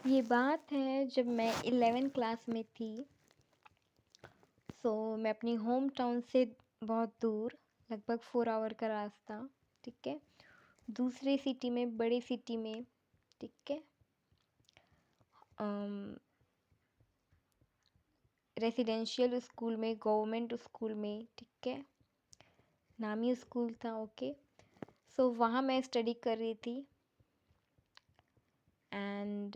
ये बात है जब मैं 11 क्लास में थी। मैं अपनी होम टाउन से बहुत दूर, लगभग 4 आवर का रास्ता, ठीक है, दूसरी सिटी में, बड़ी सिटी में, ठीक है, रेसिडेंशियल स्कूल में, गवर्नमेंट स्कूल में, ठीक है, नामी स्कूल था। ओके, वहाँ मैं स्टडी कर रही थी एंड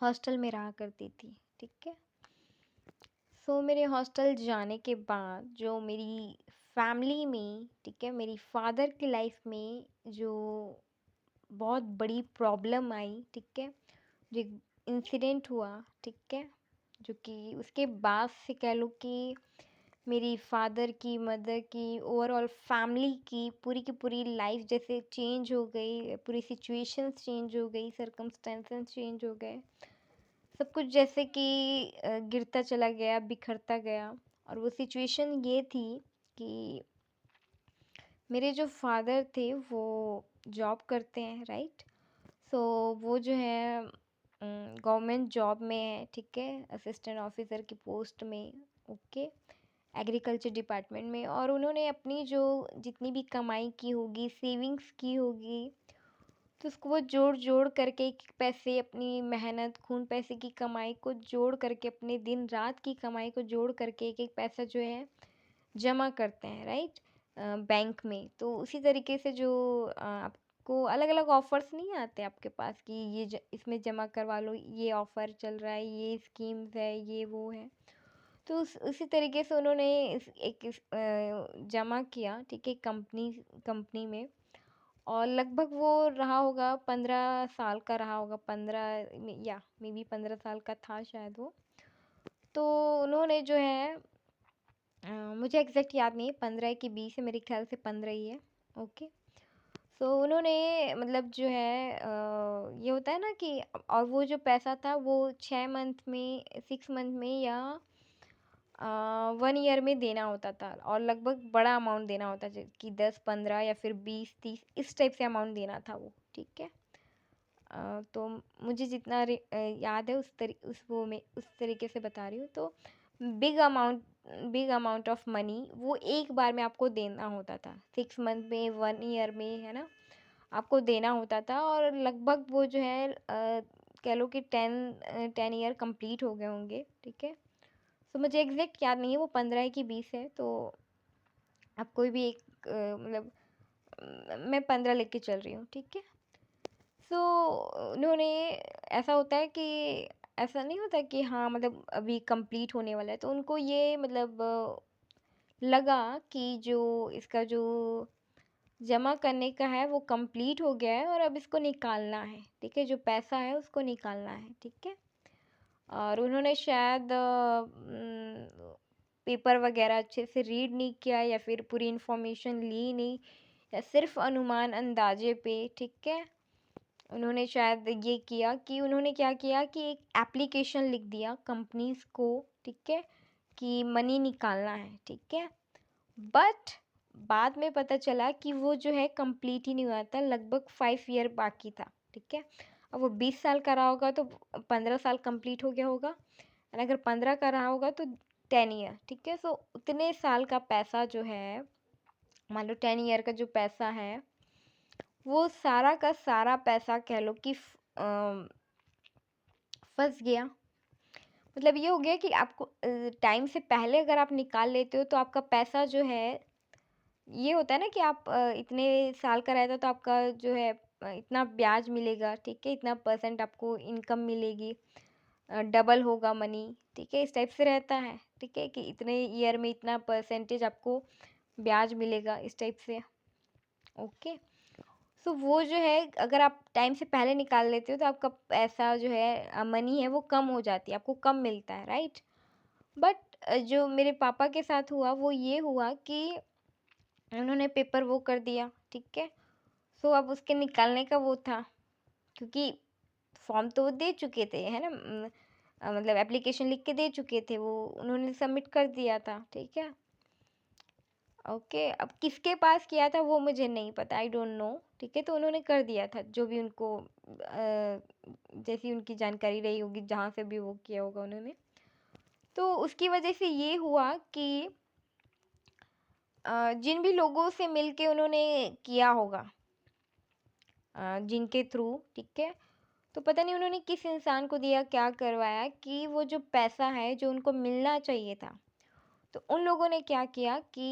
हॉस्टल में रहा करती थी, ठीक है। मेरे हॉस्टल जाने के बाद जो मेरी फैमिली में, ठीक है, मेरी फादर की लाइफ में जो बहुत बड़ी प्रॉब्लम आई, ठीक है, जो एक इंसिडेंट हुआ, ठीक है, जो कि उसके बाद से कह लो कि मेरी फादर की, मदर की, ओवरऑल फैमिली की पूरी लाइफ जैसे चेंज हो गई, पूरी सिचुएशंस चेंज हो गई, सर्कमस्टेंसेस चेंज हो गए, सब कुछ जैसे कि गिरता चला गया, बिखरता गया। और वो सिचुएशन ये थी कि मेरे जो फादर थे वो जॉब करते हैं, राइट। वो जो है गवर्नमेंट जॉब में है, ठीक है, असिस्टेंट ऑफिसर की पोस्ट में, ओके, एग्रीकल्चर डिपार्टमेंट में। और उन्होंने अपनी जो जितनी भी कमाई की होगी, सेविंग्स की होगी, तो उसको वो जोड़ जोड़ करके एक पैसे, अपनी मेहनत, खून पैसे की कमाई को जोड़ करके, अपने दिन रात की कमाई को जोड़ करके एक एक पैसा जो है जमा करते हैं, राइट, बैंक में। तो उसी तरीके से जो आपको अलग अलग ऑफर्स नहीं आते आपके पास कि इसमें जमा करवा लो, ये ऑफ़र चल रहा है, ये स्कीम्स है, ये वो है। तो उसी तरीके से उन्होंने जमा किया, ठीक है, कंपनी में। और लगभग वो रहा होगा, 15 साल का रहा होगा, 15 या मे बी 15 साल का था शायद वो। तो उन्होंने जो है मुझे एग्जैक्ट याद नहीं है, 15 की 20 है, मेरे ख्याल से 15 ही है। ओके, उन्होंने मतलब जो है ये होता है ना कि, और वो जो पैसा था वो 6 मंथ में, 6 मंथ में या 1 ईयर में देना होता था। और लगभग बड़ा अमाउंट देना होता था कि 10, 15 या फिर 20, 30 इस टाइप से अमाउंट देना था वो, ठीक है। तो मुझे जितना याद है उस तरीके से बता रही हूँ। तो बिग अमाउंट ऑफ मनी वो एक बार में आपको देना होता था, 6 मंथ में, 1 ईयर में, है ना, आपको देना होता था। और लगभग वो जो है कह लो कि 10 ईयर कंप्लीट हो गए होंगे, ठीक है। मुझे एग्जैक्ट याद नहीं है वो 15 है कि 20 है। तो आप कोई भी एक मतलब मैं 15 लेके चल रही हूँ, ठीक है। उन्होंने, ऐसा होता है कि ऐसा नहीं होता कि हाँ मतलब अभी कंप्लीट होने वाला है, तो उनको ये मतलब लगा कि जो इसका जो जमा करने का है वो कंप्लीट हो गया है और अब इसको निकालना है, ठीक है, जो पैसा है उसको निकालना है, ठीक है। और उन्होंने शायद पेपर वगैरह अच्छे से रीड नहीं किया, या फिर पूरी इन्फॉर्मेशन ली नहीं, या सिर्फ अनुमान अंदाजे पे, ठीक है, उन्होंने शायद ये किया कि उन्होंने क्या किया कि एक एप्लीकेशन लिख दिया कंपनीज को, ठीक है, कि मनी निकालना है, ठीक है। बट बाद में पता चला कि वो जो है कंप्लीट ही नहीं हुआ था, लगभग 5 ईयर बाकी था, ठीक है। अब वो 20 साल का रहा होगा तो 15 साल कंप्लीट हो गया होगा, और अगर 15 का रहा होगा तो 10 ईयर, ठीक है। उतने साल का पैसा जो है, मान लो 10 ईयर का जो पैसा है, वो सारा का सारा पैसा कह लो कि फंस गया। मतलब ये हो गया कि आपको टाइम से पहले अगर आप निकाल लेते हो तो आपका पैसा जो है, ये होता है ना कि आप इतने साल का रहता तो आपका जो है इतना ब्याज मिलेगा, ठीक है, इतना परसेंट आपको इनकम मिलेगी, डबल होगा मनी, ठीक है, इस टाइप से रहता है, ठीक है, कि इतने ईयर में इतना परसेंटेज आपको ब्याज मिलेगा, इस टाइप से। ओके, वो जो है अगर आप टाइम से पहले निकाल लेते हो तो आपका पैसा जो है, मनी है, वो कम हो जाती है, आपको कम मिलता है, राइट। बट जो मेरे पापा के साथ हुआ वो ये हुआ कि उन्होंने पेपर वो कर दिया, ठीक है। अब उसके निकालने का वो था, क्योंकि फॉर्म तो वो दे चुके थे, है ना, मतलब एप्लीकेशन लिख के दे चुके थे, वो उन्होंने सबमिट कर दिया था, ठीक है। ओके, अब किसके पास किया था वो मुझे नहीं पता, आई डोंट नो, ठीक है? तो उन्होंने कर दिया था जो भी उनको जैसी उनकी जानकारी रही होगी, जहाँ से भी वो किया होगा उन्होंने। तो उसकी वजह से ये हुआ कि जिन भी लोगों से मिलके उन्होंने किया होगा, जिनके थ्रू, ठीक है? तो पता नहीं उन्होंने किस इंसान को दिया, क्या करवाया कि वो जो पैसा है जो उनको मिलना चाहिए था, तो उन लोगों ने क्या किया कि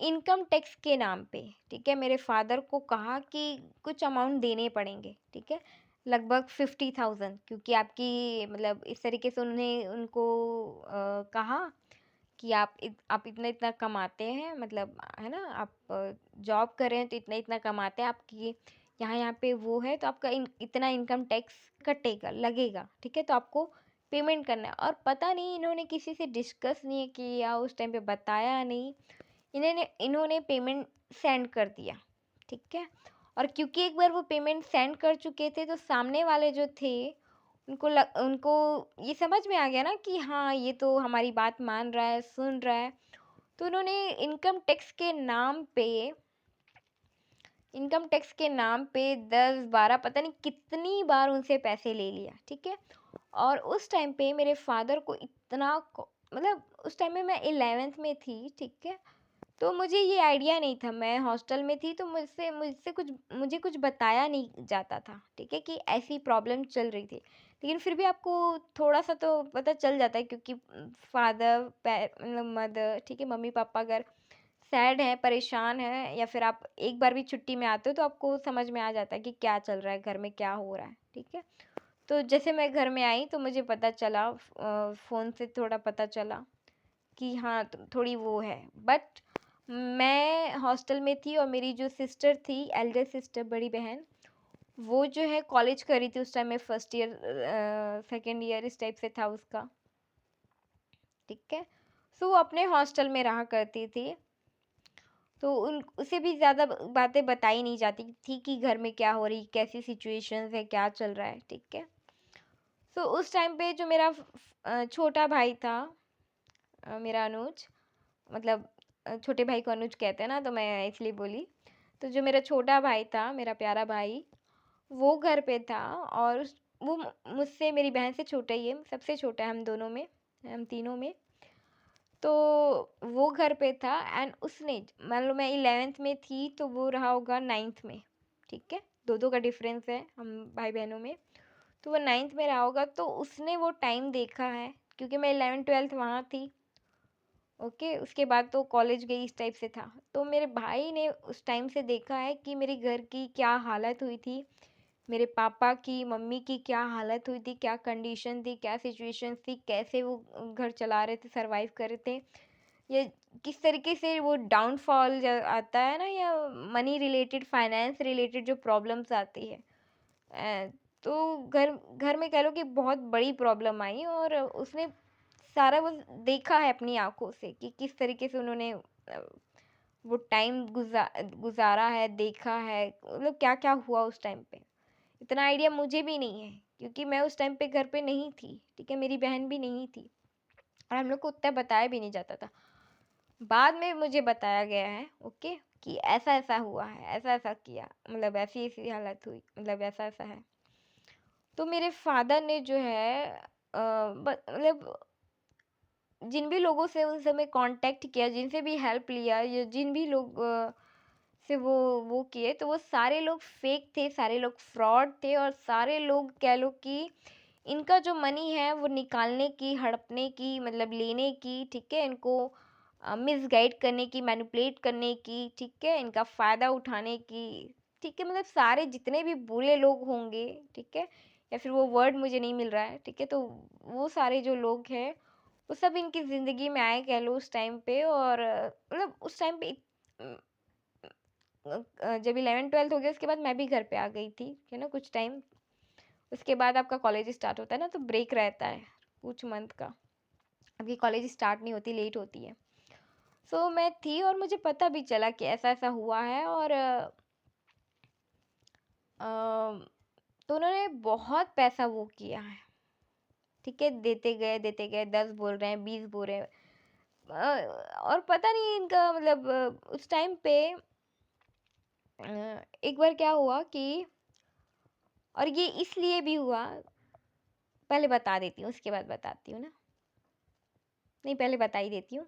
इनकम टैक्स के नाम पे, ठीक है, मेरे फादर को कहा कि कुछ अमाउंट देने पड़ेंगे, ठीक है, लगभग 50,000, क्योंकि आपकी मतलब इस तरीके से उन्होंने उनको कहा कि आप इतना इतना कमाते हैं, मतलब है ना, आप जॉब कर रहे हैं तो इतना इतना कमाते हैं, आपकी यहाँ यहाँ पे वो है, तो आपका इतना इनकम टैक्स कटेगा, लगेगा, ठीक है, तो आपको पेमेंट करना है। और पता नहीं इन्होंने किसी से डिस्कस नहीं किया, उस टाइम पे बताया नहीं, इन्होंने इन्होंने पेमेंट सेंड कर दिया, ठीक है। और क्योंकि एक बार वो पेमेंट सेंड कर चुके थे, तो सामने वाले जो थे उनको ये समझ में आ गया ना कि हाँ, ये तो हमारी बात मान रहा है, सुन रहा है। तो उन्होंने इनकम टैक्स के नाम पे 10-12 पता नहीं कितनी बार उनसे पैसे ले लिया, ठीक है। और उस टाइम पे मेरे फादर को मतलब उस टाइम में मैं 11th में थी, ठीक है। तो मुझे ये आइडिया नहीं था, मैं हॉस्टल में थी, तो मुझसे मुझसे कुछ मुझे कुछ बताया नहीं जाता था, ठीक है, कि ऐसी प्रॉब्लम चल रही थी। लेकिन फिर भी आपको थोड़ा सा तो पता चल जाता है, क्योंकि फादर मतलब मदर, ठीक है, मम्मी पापा अगर सैड है, परेशान है, या फिर आप एक बार भी छुट्टी में आते हो, तो आपको समझ में आ जाता है कि क्या चल रहा है घर में, क्या हो रहा है, ठीक है। तो जैसे मैं घर में आई तो मुझे पता चला, फ़ोन से थोड़ा पता चला कि हाँ, थोड़ी वो है। बट मैं हॉस्टल में थी, और मेरी जो सिस्टर थी, एल्डर सिस्टर, बड़ी बहन, वो जो है कॉलेज कर रही थी उस टाइम में, फर्स्ट ईयर सेकेंड ईयर इस टाइप से था उसका, ठीक है। सो वो अपने हॉस्टल में रहा करती थी, तो उन उसे भी ज़्यादा बातें बताई नहीं जाती थी कि घर में क्या हो रही, कैसी सिचुएशंस है, क्या चल रहा है, ठीक है। सो उस टाइम पे जो मेरा छोटा भाई था, मेरा अनुज, मतलब छोटे भाई को अनुज कहते हैं ना, तो मैं इसलिए बोली। तो जो मेरा छोटा भाई था, मेरा प्यारा भाई, वो घर पे था, और वो मुझसे, मेरी बहन से छोटा ही है, सबसे छोटा है हम दोनों में, हम तीनों में। तो वो घर पे था, एंड उसने, मान लो मैं 11th में थी, तो वो रहा होगा 9th में, ठीक है, दो दो का डिफरेंस है हम भाई बहनों में। तो वो 9th में रहा होगा, तो उसने वो टाइम देखा है, क्योंकि मैं 11th 12th वहाँ थी, ओके। उसके बाद तो कॉलेज गई, इस टाइप से था। तो मेरे भाई ने उस टाइम से देखा है कि मेरे घर की क्या हालत हुई थी, मेरे पापा की, मम्मी की क्या हालत हुई थी, क्या कंडीशन थी, क्या सिचुएशन थी, कैसे वो घर चला रहे थे, सरवाइव कर रहे थे, या किस तरीके से वो डाउनफॉल आता है ना, या मनी रिलेटेड, फाइनेंस रिलेटेड जो प्रॉब्लम्स आती है, तो घर घर में कह लो कि बहुत बड़ी प्रॉब्लम आई, और उसने सारा वो देखा है अपनी आंखों से कि किस तरीके से उन्होंने वो टाइम गुजारा है, देखा है, मतलब क्या क्या हुआ उस टाइम पे। इतना आइडिया मुझे भी नहीं है, क्योंकि मैं उस टाइम पे घर पे नहीं थी, ठीक है, मेरी बहन भी नहीं थी, और हम लोग को उतना बताया भी नहीं जाता था। बाद में मुझे बताया गया है, ओके, कि ऐसा ऐसा हुआ है, ऐसा ऐसा किया, मतलब ऐसी ऐसी हालत हुई, मतलब ऐसा ऐसा है। तो मेरे फादर ने जो है मतलब जिन भी लोगों से उस समय कांटेक्ट किया, जिनसे भी हेल्प लिया, या जिन भी लोग से वो किए, तो वो सारे लोग फेक थे, सारे लोग फ्रॉड थे, और सारे लोग कह लो कि इनका जो मनी है वो निकालने की, हड़पने की, मतलब लेने की, ठीक है, इनको मिसगाइड करने की, मैनिपुलेट करने की, ठीक है, इनका फ़ायदा उठाने की, ठीक है, मतलब सारे जितने भी बुरे लोग होंगे, ठीक है, या फिर वो वर्ड मुझे नहीं मिल रहा है, ठीक है, तो वो सारे जो लोग हैं, वो सब इनकी ज़िंदगी में आए, कह लो उस टाइम पे। और मतलब उस टाइम पे जब 11th 12th हो गया, उसके बाद मैं भी घर पे आ गई थी, है ना, कुछ टाइम। उसके बाद आपका कॉलेज स्टार्ट होता है ना, तो ब्रेक रहता है कुछ मंथ का, आपकी कॉलेज स्टार्ट नहीं होती, लेट होती है। सो मैं थी, और मुझे पता भी चला कि ऐसा ऐसा हुआ है, और तो उन्होंने बहुत पैसा वो किया है, ठीक है, देते गए, 10 बोल रहे हैं, 20 बोल रहे हैं, और पता नहीं इनका मतलब उस टाइम पे एक बार क्या हुआ कि, और ये इसलिए भी हुआ, पहले बता देती हूँ उसके बाद बताती हूँ ना, नहीं पहले बता ही देती हूँ।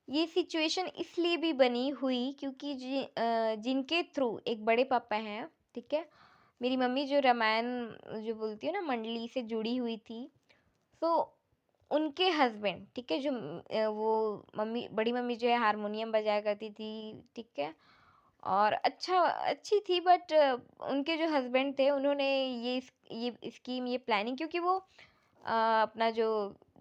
ये सिचुएशन इसलिए भी बनी हुई क्योंकि जिनके थ्रू एक बड़े पापा हैं, ठीक है, मेरी मम्मी जो रामायण जो बोलती है ना मंडली से जुड़ी हुई थी, तो उनके हस्बैंड, ठीक है, जो वो मम्मी, बड़ी मम्मी जो है हारमोनियम बजाया करती थी, ठीक है, और अच्छी थी, बट उनके जो हस्बैंड थे उन्होंने ये स्कीम, ये प्लानिंग, क्योंकि वो अपना जो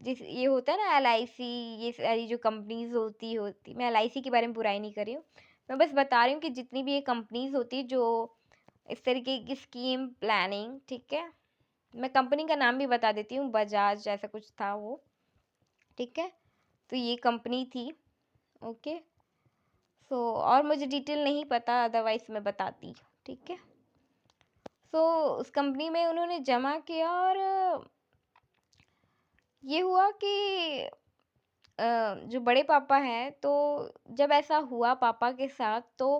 जिस ये होता है ना LIC, ये सारी जो कंपनीज होती, मैं LIC के बारे में बुराई नहीं कर रही हूँ, मैं बस बता रही हूँ कि जितनी भी ये कंपनीज होती जो इस तरीके की स्कीम प्लानिंग, ठीक है, मैं कंपनी का नाम भी बता देती हूँ, बजाज ऐसा कुछ था वो, ठीक है, तो ये कंपनी थी। ओके, सो और मुझे डिटेल नहीं पता, अदरवाइज मैं बताती, ठीक है। सो उस कंपनी में उन्होंने जमा किया, और ये हुआ कि जो बड़े पापा हैं, तो जब ऐसा हुआ पापा के साथ, तो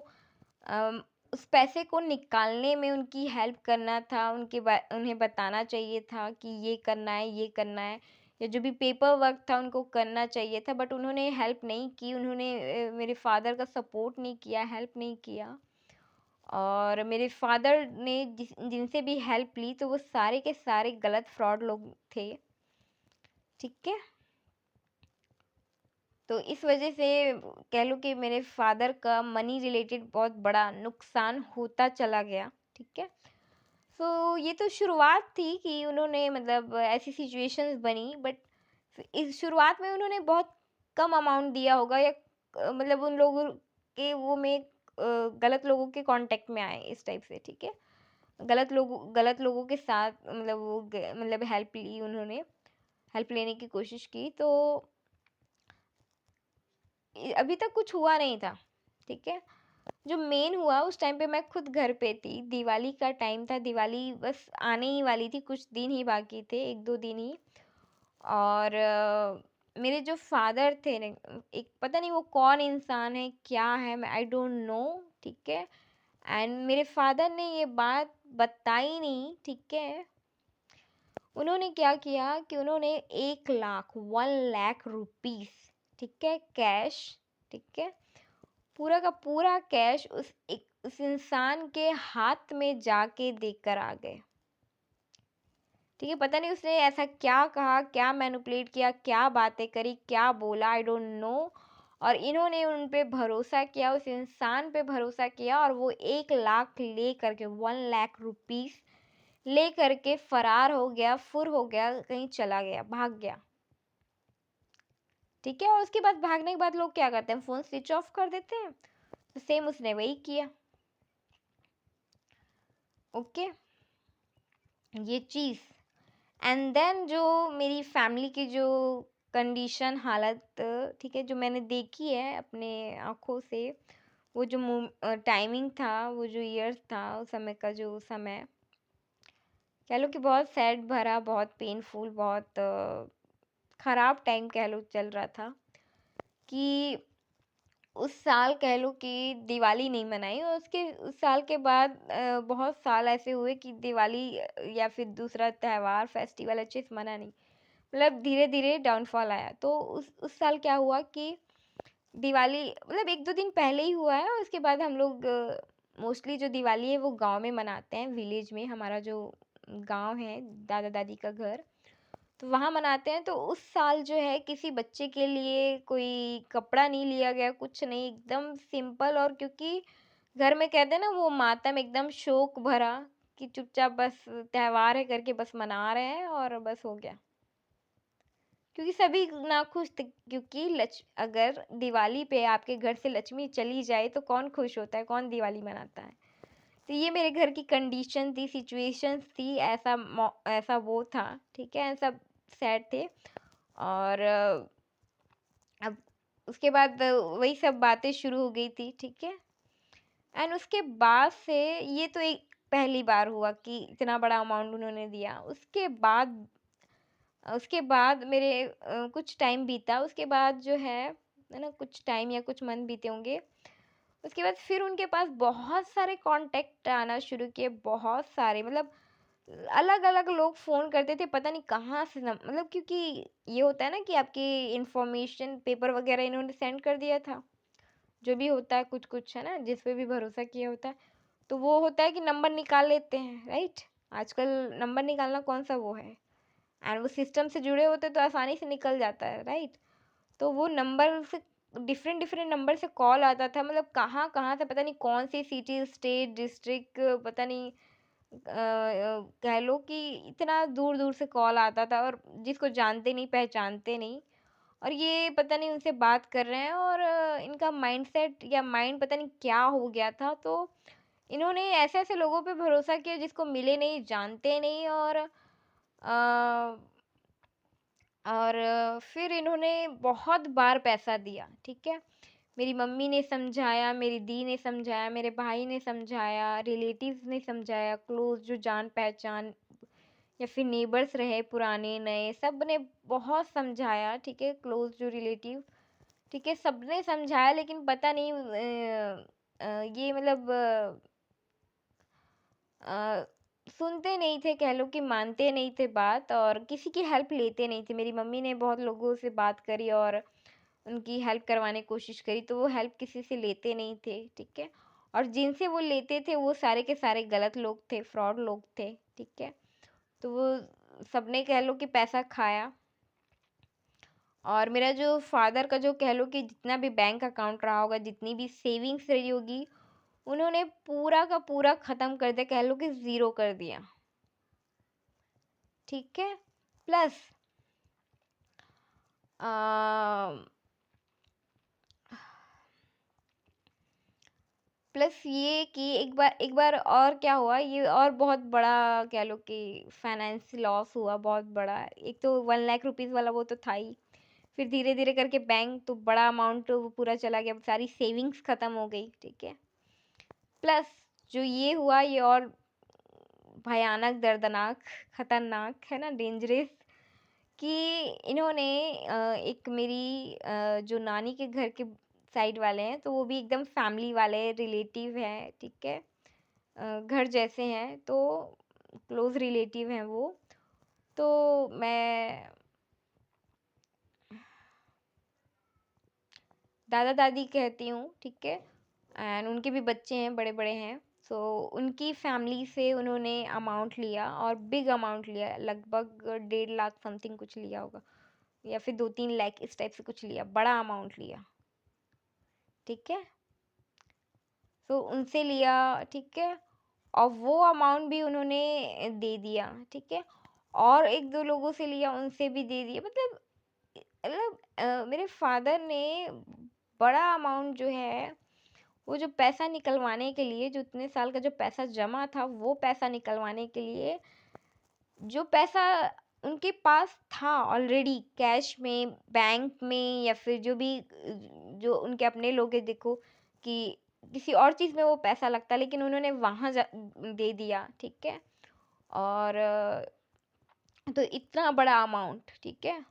अम, उस पैसे को निकालने में उनकी हेल्प करना था, उन्हें बताना चाहिए था कि ये करना है, ये करना है, या जो भी पेपर वर्क था उनको करना चाहिए था, बट उन्होंने हेल्प नहीं की, उन्होंने मेरे फादर का सपोर्ट नहीं किया, हेल्प नहीं किया। और मेरे फादर ने जिनसे भी हेल्प ली, तो वो सारे के सारे गलत फ्रॉड लोग थे, ठीक है। तो इस वजह से कह लो कि मेरे फादर का मनी रिलेटेड बहुत बड़ा नुकसान होता चला गया, ठीक है। सो ये तो शुरुआत थी कि उन्होंने, मतलब ऐसी सिचुएशंस बनी, बट इस शुरुआत में उन्होंने बहुत कम अमाउंट दिया होगा, या मतलब उन लोगों के वो में गलत लोगों के कांटेक्ट में आए इस टाइप से, ठीक है। गलत लोगों के साथ, मतलब मतलब हेल्प ली उन्होंने, हेल्प लेने की कोशिश की, तो अभी तक कुछ हुआ नहीं था, ठीक है। जो मेन हुआ, उस टाइम पे मैं खुद घर पे थी, दिवाली का टाइम था, दिवाली बस आने ही वाली थी, कुछ दिन ही बाकी थे, 1-2 दिन ही। और मेरे जो फादर थे ने, एक पता नहीं वो कौन इंसान है, क्या है, मैं आई डोंट नो, ठीक है। एंड मेरे फादर ने ये बात बताई नहीं, ठीक है। उन्होंने क्या किया कि उन्होंने 1 लाख 1 लाख रुपीस, ठीक है, कैश, ठीक है, पूरा का पूरा कैश उस इंसान के हाथ में जाके देकर आ गए, ठीक है। पता नहीं उसने ऐसा क्या कहा, क्या मैनिपुलेट किया, क्या बातें करी, क्या बोला, आई डोंट नो। और इन्होंने उन पे भरोसा किया, उस इंसान पे भरोसा किया, और वो 1 लाख ले करके, 1 लाख रुपीस ले करके फरार हो गया, फुर हो गया, कहीं चला गया, भाग गया, ठीक है। और उसके बाद भागने के बाद लोग क्या करते हैं, फोन स्विच ऑफ कर देते हैं, तो सेम उसने वही किया। ओके, ये चीज़। एंड देन जो मेरी फैमिली की जो कंडीशन, हालत, ठीक है, जो मैंने देखी है अपने आँखों से, वो जो टाइमिंग था, वो जो ईयर्स था, उस समय का जो समय, कह लो कि बहुत सैड भरा, बहुत पेनफुल, बहुत ख़राब टाइम कह लो चल रहा था, कि उस साल कह लो कि दिवाली नहीं मनाई, और उसके उस साल के बाद बहुत साल ऐसे हुए कि दिवाली या फिर दूसरा त्योहार फेस्टिवल अच्छे से मना नहीं, मतलब धीरे धीरे डाउनफॉल आया। तो उस साल क्या हुआ कि दिवाली, मतलब 1-2 दिन पहले ही हुआ है, और उसके बाद हम लोग मोस्टली जो दिवाली है वो गांव में मनाते हैं, विलेज में, हमारा जो गांव है, दादा दादी का घर, तो वहाँ मनाते हैं। तो उस साल जो है किसी बच्चे के लिए कोई कपड़ा नहीं लिया गया, कुछ नहीं, एकदम सिंपल। और क्योंकि घर में कहते हैं ना वो मातम, एकदम शोक भरा, कि चुपचाप बस त्योहार है करके बस मना रहे हैं, और बस हो गया, क्योंकि सभी नाखुश थे, क्योंकि अगर दिवाली पे आपके घर से लक्ष्मी चली जाए तो कौन खुश होता है, कौन दिवाली मनाता है। तो ये मेरे घर की कंडीशन थी, सिचुएशंस थी, ऐसा वो था, ठीक है, ऐसा सैड थे। और अब उसके बाद वही सब बातें शुरू हो गई थी, ठीक है। एंड उसके बाद से, ये तो एक पहली बार हुआ कि इतना बड़ा अमाउंट उन्होंने दिया। उसके बाद मेरे कुछ टाइम बीता, उसके बाद जो है ना, कुछ टाइम या कुछ मंथ बीते होंगे, उसके बाद फिर उनके पास बहुत सारे कॉन्टैक्ट आना शुरू किए, बहुत सारे, मतलब अलग-अलग लोग फ़ोन करते थे, पता नहीं कहाँ से मतलब, क्योंकि ये होता है ना कि आपकी इन्फॉर्मेशन पेपर वगैरह इन्होंने सेंड कर दिया था, जो भी होता है कुछ-कुछ, है ना? जिस पे भी भरोसा किया होता है। तो वो होता है कि नंबर निकाल लेते हैं, राइट? आजकल नंबर निकालना कौन-सा वो है, एंड वो सिस्टम से जुड़े होते तो आसानी से निकल जाता है, राइट? तो वो नंबर से डिफरेंट डिफरेंट नंबर से कॉल आता था, मतलब कहाँ कहाँ से, पता नहीं कौन सी सिटी, स्टेट, डिस्ट्रिक्ट, पता नहीं, कह लो कि इतना दूर दूर से कॉल आता था, और जिसको जानते नहीं, पहचानते नहीं, और ये पता नहीं उनसे बात कर रहे हैं, और इनका माइंडसेट या माइंड पता नहीं क्या हो गया था। तो इन्होंने ऐसे ऐसे लोगों पे भरोसा किया जिसको मिले नहीं, जानते नहीं, और फिर इन्होंने बहुत बार पैसा दिया, ठीक है? मेरी मम्मी ने समझाया, मेरी दी ने समझाया, मेरे भाई ने समझाया, रिलेटिव्स ने समझाया, क्लोज जो जान पहचान या फिर नेबर्स रहे पुराने नए, सब ने बहुत समझाया, ठीक है? क्लोज जो रिलेटिव, ठीक है, सबने समझाया, लेकिन पता नहीं ये मतलब अ, सुनते नहीं थे, कह लो कि मानते नहीं थे बात, और किसी की हेल्प लेते नहीं थे। मेरी मम्मी ने बहुत लोगों से बात करी और उनकी हेल्प करवाने की कोशिश करी, तो वो हेल्प किसी से लेते नहीं थे, ठीक है? और जिनसे वो लेते थे वो सारे के सारे गलत लोग थे, फ्रॉड लोग थे, ठीक है? तो वो सबने कह लो कि पैसा खाया, और मेरा जो फादर का जो कह लो कि जितना भी बैंक अकाउंट रहा होगा, जितनी भी सेविंग्स रही होगी, उन्होंने पूरा का पूरा ख़त्म कर दिया, कह लो कि ज़ीरो कर दिया, ठीक है? प्लस प्लस ये कि एक बार और क्या हुआ, ये और बहुत बड़ा कह लो कि फाइनेंस लॉस हुआ, बहुत बड़ा। एक तो 1 लाख रुपीज़ वाला वो तो था ही, फिर धीरे धीरे करके बैंक तो बड़ा अमाउंट वो पूरा चला गया, सारी सेविंग्स ख़त्म हो गई, ठीक है? प्लस जो ये हुआ, ये और भयानक, दर्दनाक, खतरनाक, है ना, डेंजरस, कि इन्होंने एक मेरी जो नानी के घर के साइड वाले हैं, तो वो भी एकदम फैमिली वाले रिलेटिव हैं, ठीक है? घर जैसे हैं, तो क्लोज रिलेटिव हैं वो। तो मैं दादा दादी कहती हूँ, ठीक है? एंड उनके भी बच्चे हैं, बड़े बड़े हैं। सो उनकी फैमिली से उन्होंने अमाउंट लिया, और बिग अमाउंट लिया, लगभग 1.5 लाख समथिंग कुछ लिया होगा, या फिर 2-3 लाख इस टाइप से कुछ लिया, बड़ा अमाउंट लिया, ठीक है? तो उनसे लिया, ठीक है? और वो अमाउंट भी उन्होंने दे दिया, ठीक है? और 1-2 लोगों से लिया, उनसे भी दे दिया, मतलब मेरे फादर ने बड़ा अमाउंट जो है, वो जो पैसा निकलवाने के लिए, जो इतने साल का जो पैसा जमा था, वो पैसा निकलवाने के लिए, जो पैसा उनके पास था ऑलरेडी कैश में, बैंक में, या फिर जो भी जो उनके अपने लोग हैं, देखो कि किसी और चीज़ में वो पैसा लगता, लेकिन उन्होंने वहाँ दे दिया, ठीक है? और तो इतना बड़ा अमाउंट, ठीक है,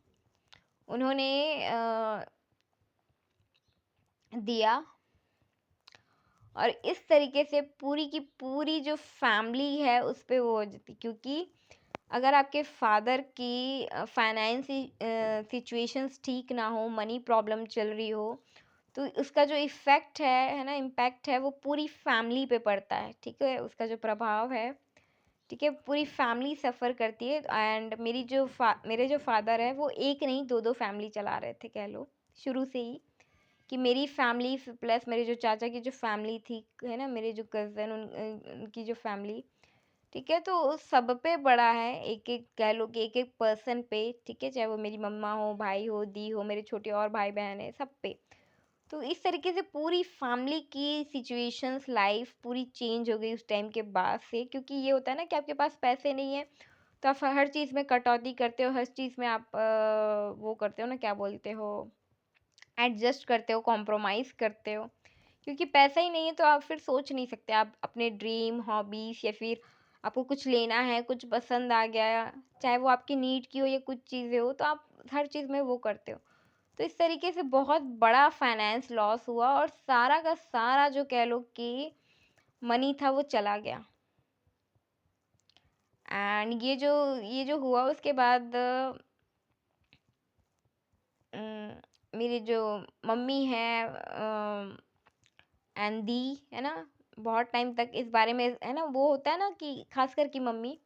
उन्होंने दिया, और इस तरीके से पूरी की पूरी जो फैमिली है उस पे वो हो जाती, क्योंकि अगर आपके फादर की फाइनेंस सिचुएशंस ठीक ना हो, मनी प्रॉब्लम चल रही हो, तो उसका जो इफ़ेक्ट है ना, इम्पैक्ट है, वो पूरी फैमिली पे पड़ता है, ठीक है? उसका जो प्रभाव है, ठीक है, पूरी फैमिली सफ़र करती है। एंड मेरे जो फादर है, वो एक नहीं, दो दो फैमिली चला रहे थे, कह लो शुरू से ही, कि मेरी फैमिली प्लस मेरे जो चाचा की जो फैमिली थी, है ना, मेरे जो कज़न, उनकी जो फैमिली, ठीक है? तो सब पे बड़ा है, एक-एक कह लो कि एक-एक पर्सन पे, ठीक है? चाहे वो मेरी मम्मा हो, भाई हो, दी हो, मेरे छोटे और भाई-बहन हैं, सब पे। तो इस तरीके से पूरी फैमिली की सिचुएशंस, लाइफ पूरी चेंज हो गई उस टाइम के बाद से, क्योंकि ये होता है ना कि आपके पास पैसे नहीं है, तो आप हर चीज़ में कटौती करते हो, हर चीज़ में आप वो करते हो ना, क्या बोलते हो, एडजस्ट करते हो, कॉम्प्रोमाइज़ करते हो। क्योंकि पैसा ही नहीं है, तो आप फिर सोच नहीं सकते, आप अपने ड्रीम, हॉबीज़, या फिर आपको कुछ लेना है, कुछ पसंद आ गया, चाहे वो आपकी नीड की हो या कुछ चीज़ें हो, तो आप हर चीज़ में वो करते हो। तो इस तरीके से बहुत बड़ा फाइनेंस लॉस हुआ और सारा का सारा जो कह लो कि मनी था वो चला गया। एंड ये जो हुआ उसके बाद मेरी जो मम्मी है एंड दी है ना, बहुत टाइम तक इस बारे में है ना, वो होता है ना कि खास कर कि मम्मी,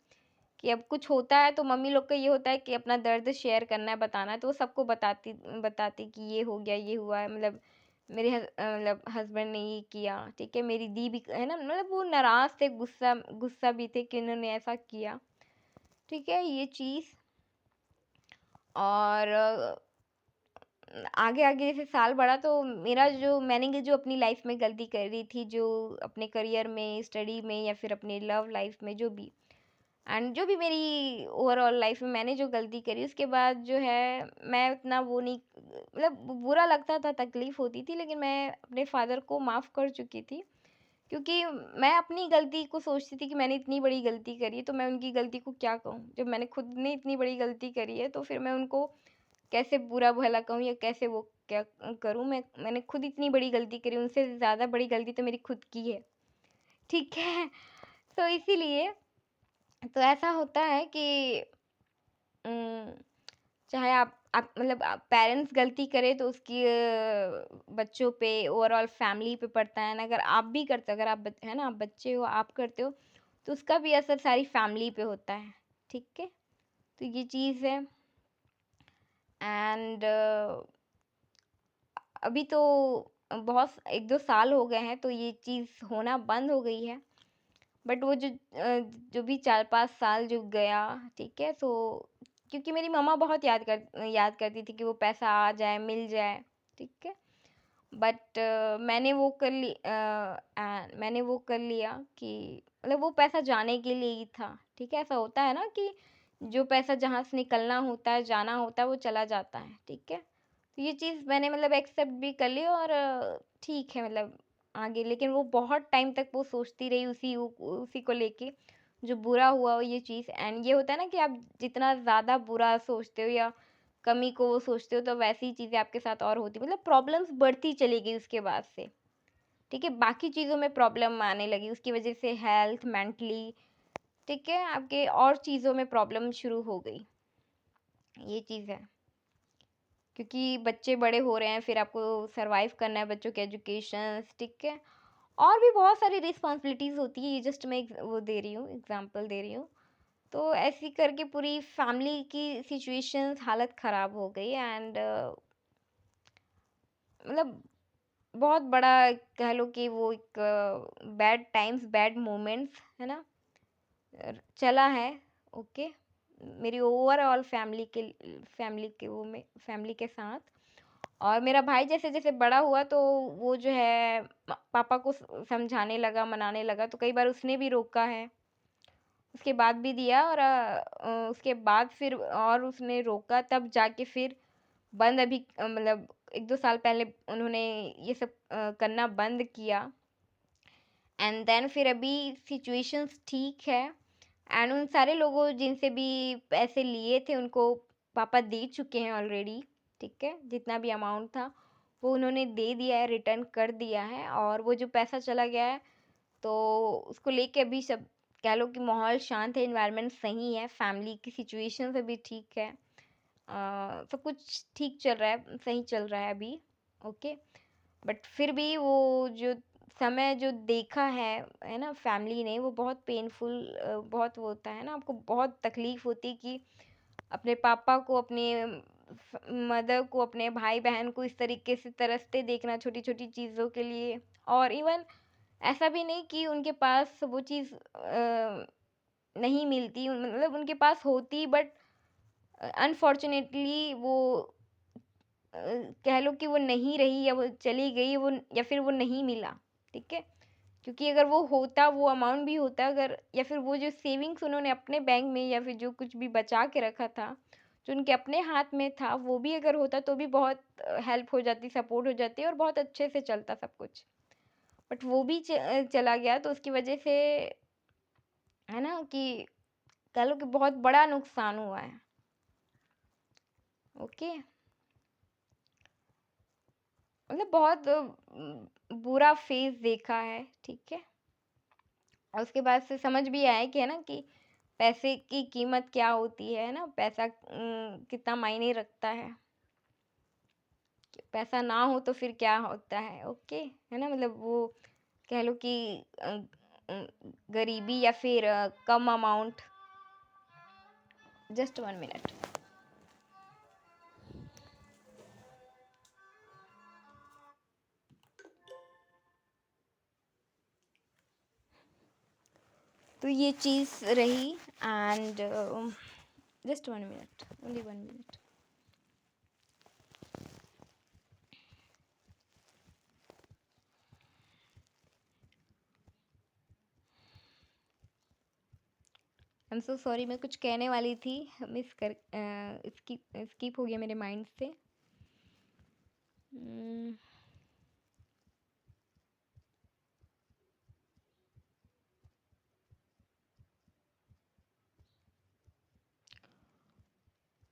कि अब कुछ होता है तो मम्मी लोग का ये होता है कि अपना दर्द शेयर करना है, बताना है, तो वो सबको बताती बताती कि ये हो गया, ये हुआ है, मतलब मेरे मतलब हस्बैंड ने ये किया, ठीक है, मेरी दी भी है ना, मतलब वो नाराज थे, गुस्सा गुस्सा भी थे कि उन्होंने ऐसा किया, ठीक है, ये चीज़। और आगे आगे जैसे साल बढ़ा तो मेरा जो मैंने जो अपनी लाइफ में गलती करी थी, जो अपने करियर में, स्टडी में, या फिर अपने लव लाइफ में, जो भी एंड जो भी मेरी ओवरऑल लाइफ में मैंने जो गलती करी, उसके बाद जो है मैं उतना वो नहीं, मतलब बुरा लगता था, तकलीफ होती थी, लेकिन मैं अपने फादर को माफ़ कर चुकी थी, क्योंकि मैं अपनी गलती को सोचती थी कि मैंने इतनी बड़ी गलती करी है तो मैं उनकी गलती को क्या कहूँ, जब मैंने खुद ने इतनी बड़ी गलती करी है तो फिर मैं उनको कैसे बुरा भला कहूँ या कैसे वो क्या करूँ, मैंने खुद इतनी बड़ी गलती करी, उनसे ज़्यादा बड़ी गलती तो मेरी खुद की है, ठीक है। तो इसीलिए तो ऐसा होता है कि उम, चाहे आप मतलब पेरेंट्स गलती करें तो उसकी बच्चों पे, ओवरऑल फैमिली पे पड़ता है ना, अगर आप भी करते हो, अगर आप है ना, आप बच्चे हो, आप करते हो, तो उसका भी असर सारी फैमिली पे होता है, ठीक है। तो ये चीज़ है। एंड अभी तो बहुत 1-2 साल हो गए हैं तो ये चीज़ होना बंद हो गई है। बट वो जो भी 4-5 साल जो गया, ठीक है, तो क्योंकि मेरी मम्मा बहुत याद करती थी कि वो पैसा आ जाए, मिल जाए, ठीक है। बट मैंने वो कर लिया कि मतलब वो पैसा जाने के लिए ही था, ठीक है। ऐसा होता है ना कि जो पैसा जहाँ से निकलना होता है, जाना होता है, वो चला जाता है, ठीक है। तो ये चीज़ मैंने मतलब एक्सेप्ट भी कर ली और ठीक है, मतलब आगे, लेकिन वो बहुत टाइम तक वो सोचती रही उसी को लेके, जो बुरा हुआ वो ये चीज़। एंड ये होता है ना कि आप जितना ज़्यादा बुरा सोचते हो या कमी को वो सोचते हो तो वैसी ही चीज़ें आपके साथ और होती, मतलब प्रॉब्लम्स बढ़ती चली गई उसके बाद से, ठीक है। बाकी चीज़ों में प्रॉब्लम आने लगी उसकी वजह से, हेल्थ, मेंटली, ठीक है, आपके और चीज़ों में प्रॉब्लम शुरू हो गई, ये चीज़ है। क्योंकि बच्चे बड़े हो रहे हैं, फिर आपको सरवाइव करना है, बच्चों के एजुकेशंस, ठीक है, और भी बहुत सारी रिस्पॉन्सिबिलिटीज़ होती है, ये जस्ट मैं वो दे रही हूँ, एग्जांपल दे रही हूँ। तो ऐसे करके पूरी फैमिली की सिचुएशंस, हालत ख़राब हो गई एंड मतलब बहुत बड़ा कह लो कि वो एक बैड टाइम्स, बैड मोमेंट्स है ना, चला है, ओके, मेरी ओवरऑल फैमिली के साथ। और मेरा भाई जैसे जैसे बड़ा हुआ तो वो जो है पापा को समझाने लगा, मनाने लगा, तो कई बार उसने भी रोका है, उसके बाद भी दिया और उसके बाद फिर और उसने रोका, तब जाके फिर बंद, अभी मतलब 1-2 साल पहले उन्होंने ये सब करना बंद किया। एंड देन फिर अभी सिचुएशंस ठीक है एंड उन सारे लोगों जिनसे भी पैसे लिए थे उनको पापा दे चुके हैं ऑलरेडी, ठीक है, जितना भी अमाउंट था वो उन्होंने दे दिया है, रिटर्न कर दिया है। और वो जो पैसा चला गया है तो उसको लेके अभी सब कह लो कि माहौल शांत है, इन्वायरमेंट सही है, फैमिली की सिचुएशन अभी ठीक है, सब कुछ ठीक चल रहा है, सही चल रहा है अभी, ओके। बट फिर भी वो जो समय जो देखा है ना फैमिली ने, वो बहुत पेनफुल, बहुत वो होता है ना, आपको बहुत तकलीफ होती कि अपने पापा को, अपने मदर को, अपने भाई बहन को इस तरीके से तरसते देखना छोटी छोटी चीज़ों के लिए। और इवन ऐसा भी नहीं कि उनके पास वो चीज़ नहीं मिलती, मतलब उनके पास होती, बट अनफॉर्चुनेटली वो अ, कह लो कि वो नहीं रही या वो चली गई, वो या फिर वो नहीं मिला, ठीक है। क्योंकि अगर वो होता, वो अमाउंट भी होता, अगर या फिर वो जो सेविंग्स उन्होंने अपने बैंक में या फिर जो कुछ भी बचा के रखा था, जो उनके अपने हाथ में था, वो भी अगर होता तो भी बहुत हेल्प हो जाती, सपोर्ट हो जाती और बहुत अच्छे से चलता सब कुछ। बट वो भी चला गया तो उसकी वजह से है ना कि कह लो कि बहुत बड़ा नुकसान हुआ है, ओके। मतलब बहुत बुरा फेज़ देखा है, ठीक है? और उसके बाद से समझ भी आया कि है ना कि पैसे की कीमत क्या होती है ना? पैसा कितना मायने रखता है। कि पैसा ना हो तो फिर क्या होता है, ओके? है ना? मतलब वो कह लो कि अ अ, गरीबी या फिर कम अमाउंट। Just 1 minute. तो ये चीज़ रही and just 1 minute, only 1 minute. I am so sorry, मैं कुछ कहने वाली थी, मिस कर स्किप हो गया मेरे माइंड से। उम,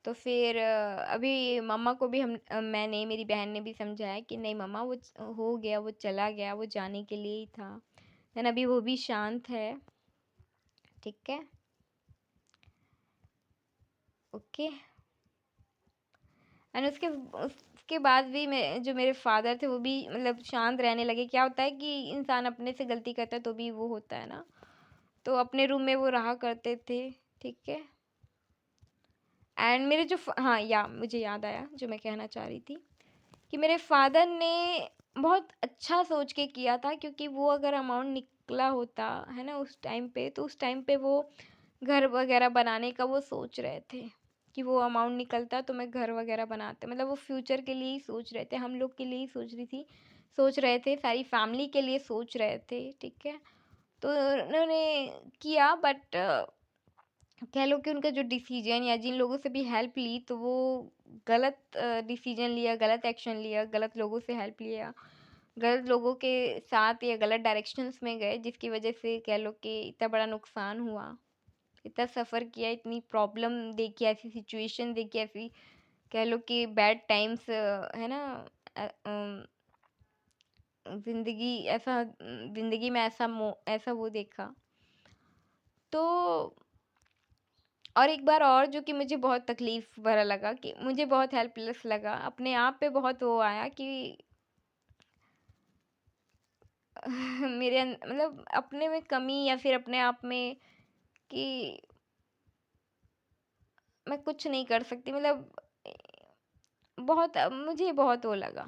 तो फिर अभी मम्मा को भी मैंने मेरी बहन ने भी समझाया कि नहीं मम्मा, वो हो गया, वो चला गया, वो जाने के लिए ही था। देन अभी वो भी शांत है, ठीक है? ओके। एंड उसके बाद भी मैं जो मेरे फादर थे वो भी मतलब शांत रहने लगे। क्या होता है कि इंसान अपने से गलती करता है तो भी वो होता है ना, तो अपने रूम में वो रहा करते थे, ठीक है? एंड मेरे जो हाँ, या मुझे याद आया जो मैं कहना चाह रही थी कि मेरे फादर ने बहुत अच्छा सोच के किया था, क्योंकि वो अगर अमाउंट निकला होता है ना उस टाइम पे, तो उस टाइम पे वो घर वगैरह बनाने का वो सोच रहे थे कि वो अमाउंट निकलता तो मैं घर वगैरह बनाते। मतलब वो फ्यूचर के लिए ही सोच रहे थे, हम लोग के लिए ही सोच रहे थे, सारी फैमिली के लिए सोच रहे थे, ठीक है? तो उन्होंने किया, बट कह लो कि उनका जो डिसीजन या जिन लोगों से भी हेल्प ली तो वो गलत डिसीजन लिया, गलत एक्शन लिया, गलत लोगों से हेल्प लिया, गलत लोगों के साथ या गलत डायरेक्शंस में गए, जिसकी वजह से कह लो कि इतना बड़ा नुकसान हुआ, इतना सफ़र किया, इतनी प्रॉब्लम देखी, ऐसी सिचुएशन देखी, ऐसी कह लो कि बैड टाइम्स, है ना? ज़िंदगी ऐसा ज़िंदगी में ऐसा वो देखा। तो और एक बार और जो कि मुझे बहुत तकलीफ़ भरा लगा, कि मुझे बहुत हेल्पलेस लगा, अपने आप पे बहुत वो आया कि मतलब अपने में कमी या फिर अपने आप में कि मैं कुछ नहीं कर सकती, मतलब बहुत मुझे बहुत वो लगा,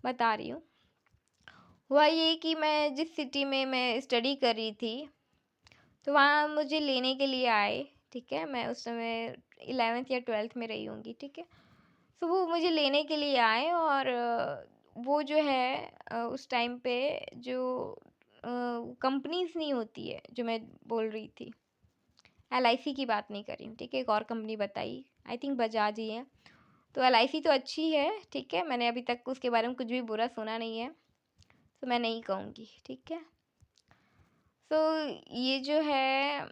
बता रही हूँ। हुआ ये कि मैं जिस सिटी में मैं स्टडी कर रही थी, तो वहाँ मुझे लेने के लिए आए, ठीक है? मैं उस समय 11th या 12th में रही होंगी, ठीक है? तो वो मुझे लेने के लिए आए और वो जो है उस टाइम पे जो कंपनीज़ नहीं होती है, जो मैं बोल रही थी, एलआईसी की बात नहीं कर रही हूँ, ठीक है? एक और कंपनी बताई, आई थिंक बजाज ही है। तो एलआईसी तो अच्छी है, ठीक है? मैंने अभी तक उसके बारे में कुछ भी बुरा सुना नहीं है, तो मैं नहीं कहूँगी, ठीक है? तो ये जो है,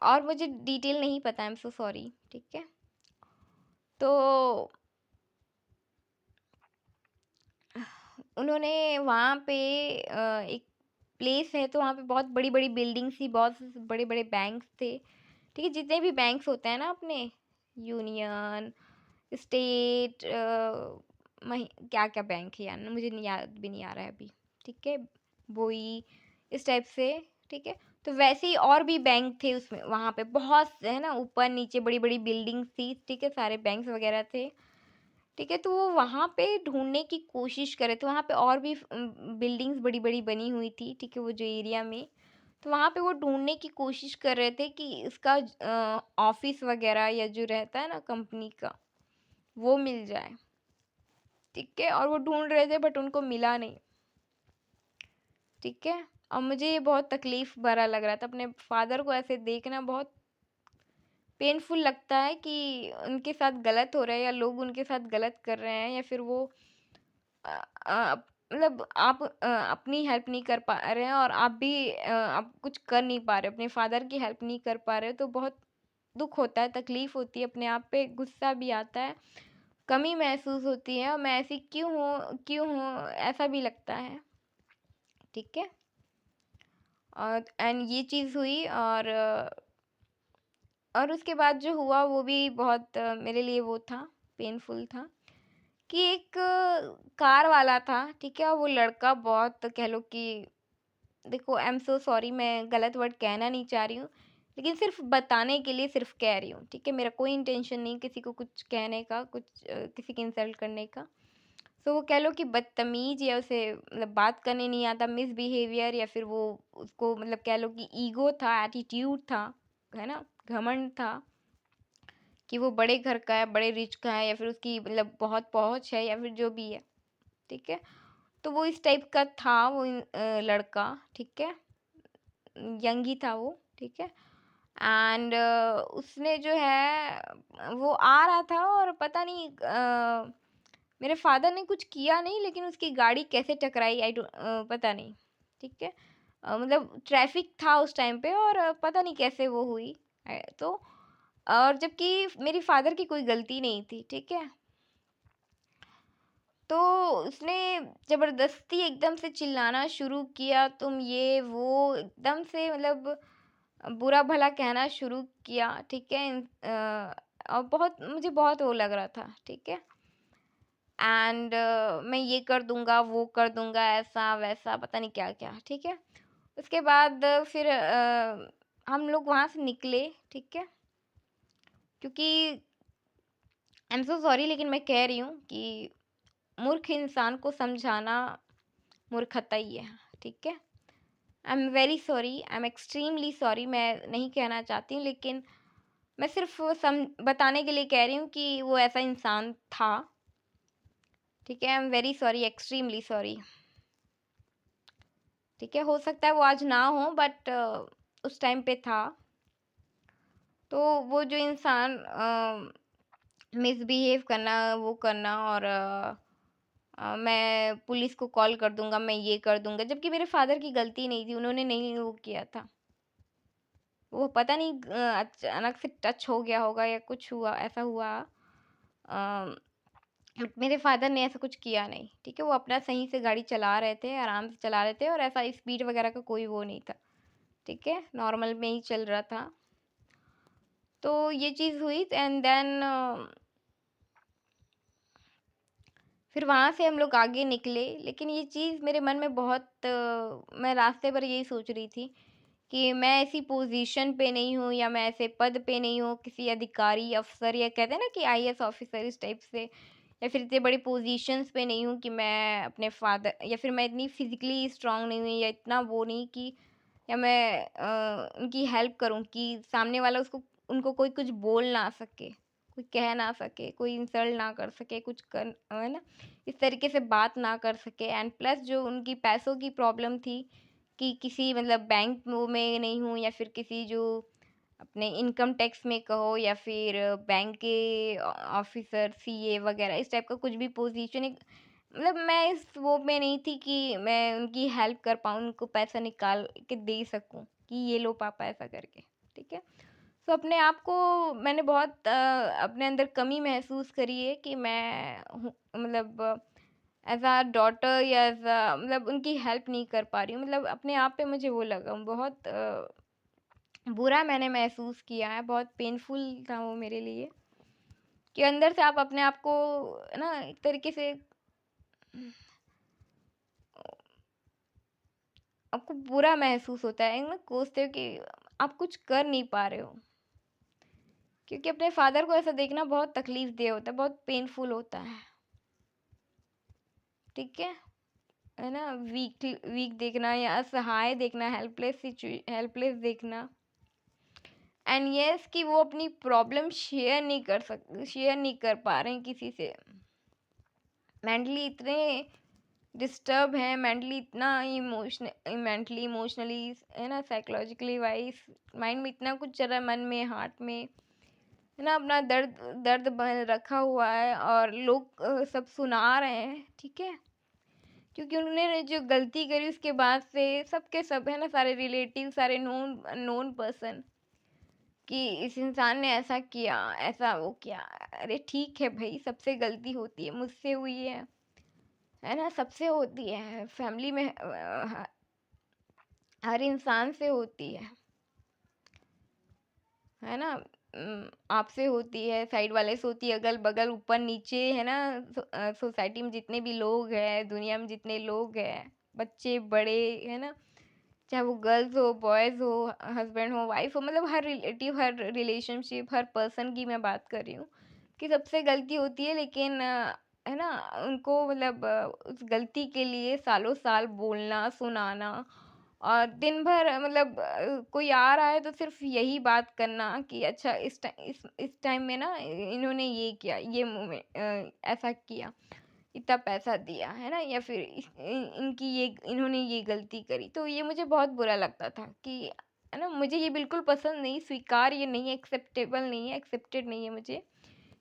और मुझे डिटेल नहीं पता, आई एम सो सॉरी, ठीक है? तो उन्होंने वहाँ पे एक प्लेस है, तो वहाँ पे बहुत बड़ी-बड़ी बिल्डिंग्स थी, बहुत बड़े-बड़े बैंक्स थे, ठीक है? जितने भी बैंक्स होते हैं ना अपने, यूनियन, स्टेट, मही क्या-क्या बैंक है यार, मुझे नहीं याद भी नहीं आ रहा है अभी, ठीक है? वही इस टाइप से, ठीक है? तो वैसे ही और भी बैंक थे उसमें, वहाँ पे बहुत है ना, ऊपर-नीचे बड़ी-बड़ी बिल्डिंग्स थी, ठीक है? सारे बैंक्स वगैरह थे। ठीक है, तो वो वहाँ पे ढूँढने की कोशिश कर रहे थे, वहाँ पे और भी बिल्डिंग्स बड़ी-बड़ी बनी हुई थी, ठीक है, वो जो एरिया में। तो वहाँ पे वो ढूँढने की कोशिश कर रहे थे कि इसका ऑफ़िस वग़ैरह या जो रहता है ना कंपनी का, वो मिल जाए, ठीक है? और वो ढूँढ रहे थे बट उनको मिला नहीं, ठीक है? और मुझे ये बहुत तकलीफ़ भरा लग रहा था, अपने फ़ादर को ऐसे देखना बहुत पेनफुल लगता है कि उनके साथ गलत हो रहा है या लोग उनके साथ गलत कर रहे हैं, या फिर वो अ मतलब आप अपनी हेल्प नहीं कर पा रहे हैं और आप भी आप कुछ कर नहीं पा रहे हो, अपने फादर की हेल्प नहीं कर पा रहे हो, तो बहुत दुःख होता है, तकलीफ़ होती है, अपने आप पे गुस्सा भी आता है, कमी महसूस होती है और मैं ऐसी क्यों हूँ ऐसा भी लगता है, ठीक है। और एंड ये चीज़ हुई और उसके बाद जो हुआ वो भी बहुत मेरे लिए वो था, पेनफुल था कि एक कार वाला था, ठीक है, और वो लड़का बहुत कह लो कि देखो आई एम सो सॉरी, मैं गलत वर्ड कहना नहीं चाह रही हूँ, लेकिन सिर्फ बताने के लिए सिर्फ कह रही हूँ, ठीक है। मेरा कोई इंटेंशन नहीं किसी को कुछ कहने का, किसी की इंसल्ट करने का। सो वो कह लो कि बदतमीज या उसे मतलब बात करने नहीं आता, मिसबिहेवियर, या फिर वो उसको मतलब कह लो कि ईगो था, एटीट्यूड था, है ना, घमंड था कि वो बड़े घर का है, बड़े रिच का है, या फिर उसकी मतलब बहुत पहुंच है, या फिर जो भी है, ठीक है। तो वो इस टाइप का था वो लड़का, ठीक है, यंग ही था वो, ठीक है। एंड उसने जो है वो आ रहा था और पता नहीं मेरे फादर ने कुछ किया नहीं, लेकिन उसकी गाड़ी कैसे टकराई पता नहीं, ठीक है। मतलब ट्रैफिक था उस टाइम पे और पता नहीं कैसे वो हुई। तो और जबकि मेरी फादर की कोई गलती नहीं थी, ठीक है। तो उसने ज़बरदस्ती एकदम से चिल्लाना शुरू किया, तुम ये वो एकदम से मतलब बुरा भला कहना शुरू किया, ठीक है। और बहुत मुझे बहुत वो लग रहा था, ठीक है। एंड मैं ये कर दूंगा, वो कर दूंगा, ऐसा वैसा पता नहीं क्या क्या, ठीक है। उसके बाद फिर हम लोग वहाँ से निकले, ठीक है, क्योंकि आई एम सो सॉरी लेकिन मैं कह रही हूँ कि मूर्ख इंसान को समझाना मूर्खता ही है, ठीक है। I am very sorry, I am extremely sorry, मैं नहीं कहना चाहती हूँ, लेकिन मैं सिर्फ बताने के लिए कह रही हूँ कि वो ऐसा इंसान था, ठीक है। I am very sorry, extremely sorry, ठीक है। हो सकता है वो आज ना हो, बट उस टाइम पे था। तो वो जो इंसान मिसबिहेव करना, वो करना, और मैं पुलिस को कॉल कर दूंगा, मैं ये कर दूंगा, जबकि मेरे फादर की गलती नहीं थी, उन्होंने नहीं वो किया था। वो पता नहीं अचानक से टच हो गया होगा या कुछ हुआ, ऐसा हुआ। मेरे फादर ने ऐसा कुछ किया नहीं, ठीक है। वो अपना सही से गाड़ी चला रहे थे, आराम से चला रहे थे, और ऐसा स्पीड वगैरह का कोई वो नहीं था, ठीक है, नॉर्मल में ही चल रहा था। तो ये चीज़ हुई एंड देन फिर वहाँ से हम लोग आगे निकले, लेकिन ये चीज़ मेरे मन में बहुत मैं रास्ते पर यही सोच रही थी कि मैं ऐसी पोजीशन पे नहीं हूँ, या मैं ऐसे पद पे नहीं हूँ, किसी अधिकारी अफसर, या कहते हैं ना कि आईएएस ऑफिसर इस टाइप से, या फिर इतने बड़ी पोजीशंस पे नहीं हूँ कि मैं अपने फादर, या फिर मैं इतनी फिजिकली स्ट्रांग नहीं हुई, या इतना वो नहीं कि या मैं उनकी हेल्प करूँ कि सामने वाला उसको उनको कोई कुछ बोल ना सके, कोई कह ना सके, कोई इंसल्ट ना कर सके, कुछ कर, है ना, इस तरीके से बात ना कर सके। एंड प्लस जो उनकी पैसों की प्रॉब्लम थी कि किसी मतलब बैंक वो में नहीं हूँ, या फिर किसी जो अपने इनकम टैक्स में कहो, या फिर बैंक के ऑफिसर, सीए वगैरह इस टाइप का कुछ भी पोजीशन, एक मतलब मैं इस वो में नहीं थी कि मैं उनकी हेल्प कर पाऊँ, उनको पैसा निकाल के दे सकूँ कि ये लो पापा ऐसा करके, ठीक है। तो अपने आप को मैंने बहुत अपने अंदर कमी महसूस करी है कि मैं मतलब एज अ डॉटर, या एज अ मतलब उनकी हेल्प नहीं कर पा रही हूँ, मतलब अपने आप पे मुझे वो लगा बहुत बुरा मैंने महसूस किया है, बहुत पेनफुल था वो मेरे लिए कि अंदर से आप अपने आप को ना एक तरीके से आपको बुरा महसूस होता है ना, कोसते हो कि आप कुछ कर नहीं पा रहे हो, क्योंकि अपने फादर को ऐसा देखना बहुत तकलीफ दे होता है, बहुत पेनफुल होता है, ठीक है ना। वीक वीक देखना, या असहाय देखना, हेल्पलेस देखना, एंड यस कि वो अपनी प्रॉब्लम शेयर नहीं कर पा रहे हैं किसी से, मेंटली इतने डिस्टर्ब हैं, मेंटली इतना इमोशनली, है ना, साइकोलॉजिकली वाइज माइंड में इतना कुछ चल रहा है, मन में, हार्ट में, है ना, अपना दर्द दर्द बन रखा हुआ है, और लोग सब सुना रहे हैं, ठीक है, क्योंकि उन्होंने जो गलती करी उसके बाद से सबके सब, है ना, सारे रिलेटिव, सारे नोन नोन पर्सन कि इस इंसान ने ऐसा किया, ऐसा वो किया। अरे ठीक है भाई, सबसे गलती होती है, मुझसे हुई है ना, सबसे होती है, फैमिली में हर इंसान से होती है ना। आपसे होती है, साइड वाले से होती है, अगल बगल ऊपर नीचे, है ना। सोसाइटी में जितने भी लोग हैं, दुनिया में जितने लोग हैं, बच्चे बड़े, है ना, चाहे वो गर्ल्स हो, बॉयज हो, हस्बैंड हो, वाइफ हो, मतलब हर रिलेटिव, हर रिलेशनशिप, हर पर्सन की मैं बात कर रही हूँ कि सबसे गलती होती है। लेकिन है ना, उनको मतलब उस गलती के लिए सालों साल बोलना, सुनाना, और दिन भर मतलब कोई आ रहा है तो सिर्फ यही बात करना कि अच्छा इस टाइम में ना इन्होंने ये किया, ये मूवमेंट ऐसा किया, इतना पैसा दिया, है ना, या फिर इनकी ये, इन्होंने ये गलती करी। तो ये मुझे बहुत बुरा लगता था कि, है ना, मुझे ये बिल्कुल पसंद नहीं, स्वीकार्य नहीं है, एक्सेप्टेबल नहीं है, एक्सेप्टेड नहीं है मुझे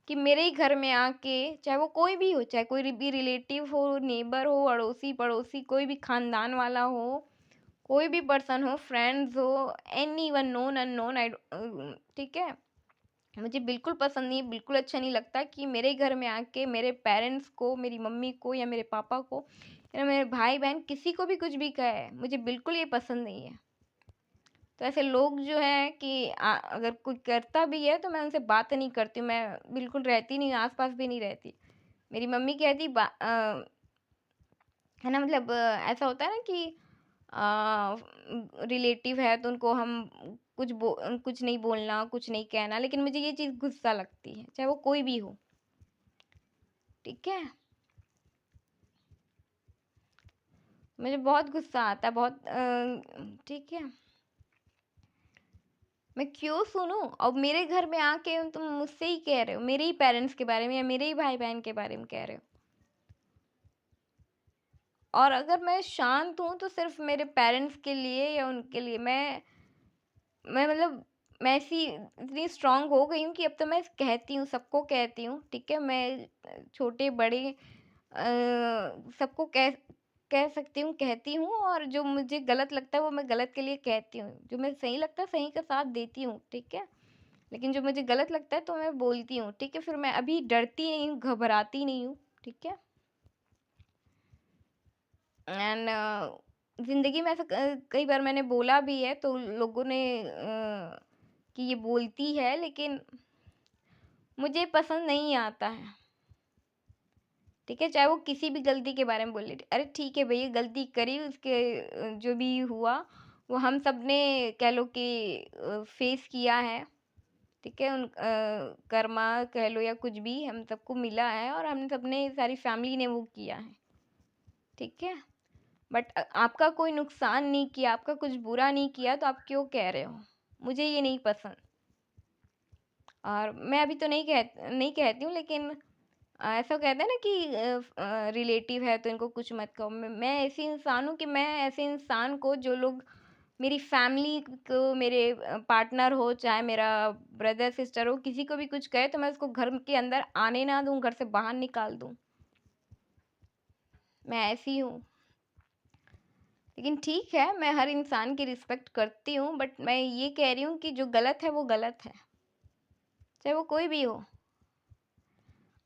कि मेरे ही घर में आके, चाहे वो कोई भी हो, चाहे कोई भी रिलेटिव हो, नेबर हो, अड़ोसी पड़ोसी, कोई भी खानदान वाला हो, कोई भी पर्सन हो, फ्रेंड्स हो, एनी वन, नोन अननोन, आई, ठीक है, मुझे बिल्कुल पसंद नहीं है, बिल्कुल अच्छा नहीं लगता कि मेरे घर में आके मेरे पेरेंट्स को, मेरी मम्मी को या मेरे पापा को या मेरे भाई बहन किसी को भी कुछ भी कहे, मुझे बिल्कुल ये पसंद नहीं है। तो ऐसे लोग जो हैं कि अगर कोई करता भी है तो मैं उनसे बात नहीं करती हूँ, मैं बिल्कुल रहती नहीं, आसपास भी नहीं रहती। मेरी मम्मी कहती है ना, मतलब ऐसा होता है ना कि रिलेटिव है तो उनको हम कुछ नहीं बोलना, कुछ नहीं कहना, लेकिन मुझे ये चीज़ गुस्सा लगती है, चाहे वो कोई भी हो, ठीक है। मुझे बहुत गुस्सा आता है, बहुत ठीक है। मैं क्यों सुनूं? और मेरे घर में आके तुम मुझसे ही कह रहे हो, मेरे ही पेरेंट्स के बारे में या मेरे ही भाई बहन के बारे में कह रहे हो। और अगर मैं शांत हूँ तो सिर्फ मेरे पेरेंट्स के लिए या उनके लिए, मैं मतलब मैं ऐसी इतनी स्ट्रांग हो गई हूँ कि अब तो मैं कहती हूँ, सबको कहती हूँ, ठीक है। मैं छोटे बड़े सबको कह सकती हूँ, कहती हूँ, और जो मुझे गलत लगता है वो मैं गलत के लिए कहती हूँ, जो मुझे सही लगता है सही का साथ देती हूँ, ठीक है। लेकिन जो मुझे गलत लगता है तो मैं बोलती हूँ, ठीक है। फिर मैं अभी डरती नहीं हूँ, घबराती नहीं हूँ, ठीक है। एंड ज़िंदगी में ऐसा कई बार मैंने बोला भी है तो लोगों ने कि ये बोलती है, लेकिन मुझे पसंद नहीं आता है, ठीक है। चाहे वो किसी भी गलती के बारे में बोले, अरे ठीक है भैया, गलती करी, उसके जो भी हुआ वो हम सब ने, कह लो कि फेस किया है, ठीक है। उन कर्मा कह लो या कुछ भी, हम सबको मिला है और हम सबने, सारी फैमिली ने वो किया है, ठीक है। बट आपका कोई नुकसान नहीं किया, आपका कुछ बुरा नहीं किया, तो आप क्यों कह रहे हो? मुझे ये नहीं पसंद। और मैं अभी तो नहीं कहती हूँ, लेकिन ऐसा कहते हैं ना कि रिलेटिव है तो इनको कुछ मत कहो। मैं ऐसी इंसान हूँ कि मैं ऐसे इंसान को, जो लोग मेरी फैमिली को, मेरे पार्टनर हो, चाहे मेरा ब्रदर सिस्टर हो, किसी को भी कुछ कहे तो मैं उसको घर के अंदर आने ना दूँ, घर से बाहर निकाल दूँ। मैं ऐसी हूँ। लेकिन ठीक है, मैं हर इंसान की रिस्पेक्ट करती हूँ, बट मैं ये कह रही हूँ कि जो गलत है वो गलत है, चाहे वो कोई भी हो।